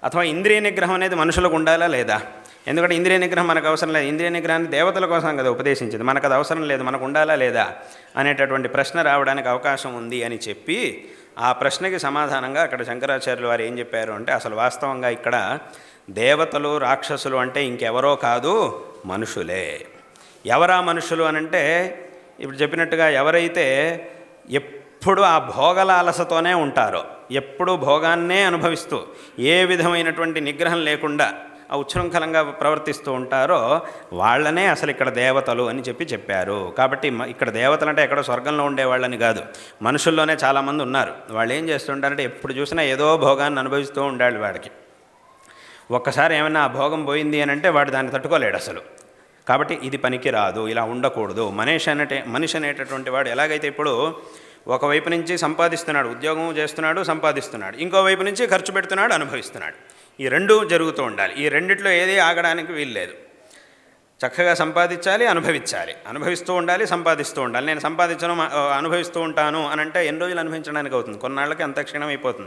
అథవా ఇంద్రియ నిగ్రహం అనేది మనుషులకు ఉండాలా లేదా? ఎందుకంటే ఇంద్రియ నిగ్రహం మనకు అవసరం లేదు. ఇంద్రియ నిగ్రహాన్ని దేవతల కోసం కదా ఉపదేశించింది, మనకు అది అవసరం లేదు, మనకు ఉండాలా లేదా అనేటటువంటి ప్రశ్న రావడానికి అవకాశం ఉంది అని చెప్పి ఆ ప్రశ్నకి సమాధానంగా అక్కడ శంకరాచార్యులు వారు ఏం చెప్పారు అంటే, అసలు వాస్తవంగా ఇక్కడ దేవతలు రాక్షసులు అంటే ఇంకెవరో కాదు, మనుషులే. ఎవరా మనుషులు అనంటే, ఇప్పుడు చెప్పినట్టుగా ఎవరైతే ఎప్పుడు ఆ భోగలాలసతోనే ఉంటారో, ఎప్పుడు భోగాన్నే అనుభవిస్తూ ఏ విధమైనటువంటి నిగ్రహం లేకుండా ఆ ఉచ్ఛృంఖలంగా ప్రవర్తిస్తూ ఉంటారో వాళ్ళనే అసలు ఇక్కడ దేవతలు అని చెప్పారు. కాబట్టి ఇక్కడ దేవతలు అంటే ఎక్కడో స్వర్గంలో ఉండేవాళ్ళని కాదు, మనుషుల్లోనే చాలామంది ఉన్నారు. వాళ్ళు ఏం చేస్తుంటారంటే ఎప్పుడు చూసినా ఏదో భోగాన్ని అనుభవిస్తూ ఉండాలి. వాడికి ఒక్కసారి ఏమైనా ఆ భోగం పోయింది అని అంటే వాడు దాన్ని తట్టుకోలేడు అసలు. కాబట్టి ఇది పనికి రాదు, ఇలా ఉండకూడదు. మనిషి అనేటటువంటి వాడు ఎలాగైతే ఇప్పుడు ఒకవైపు నుంచి సంపాదిస్తున్నాడు, ఉద్యోగం చేస్తున్నాడు, సంపాదిస్తున్నాడు, ఇంకోవైపు నుంచి ఖర్చు పెడుతున్నాడు, అనుభవిస్తున్నాడు. ఈ రెండు జరుగుతూ ఉండాలి. ఈ రెండిట్లో ఏది ఆగడానికి వీల్లేదు. చక్కగా సంపాదించాలి, అనుభవించాలి, అనుభవిస్తూ ఉండాలి, సంపాదిస్తూ ఉండాలి. నేను సంపాదించను అనుభవిస్తూ ఉంటాను అని అంటే ఎన్ని రోజులు అనుభవించడానికి అవుతుంది? కొన్నాళ్ళకి అంత క్షీణం అయిపోతుంది.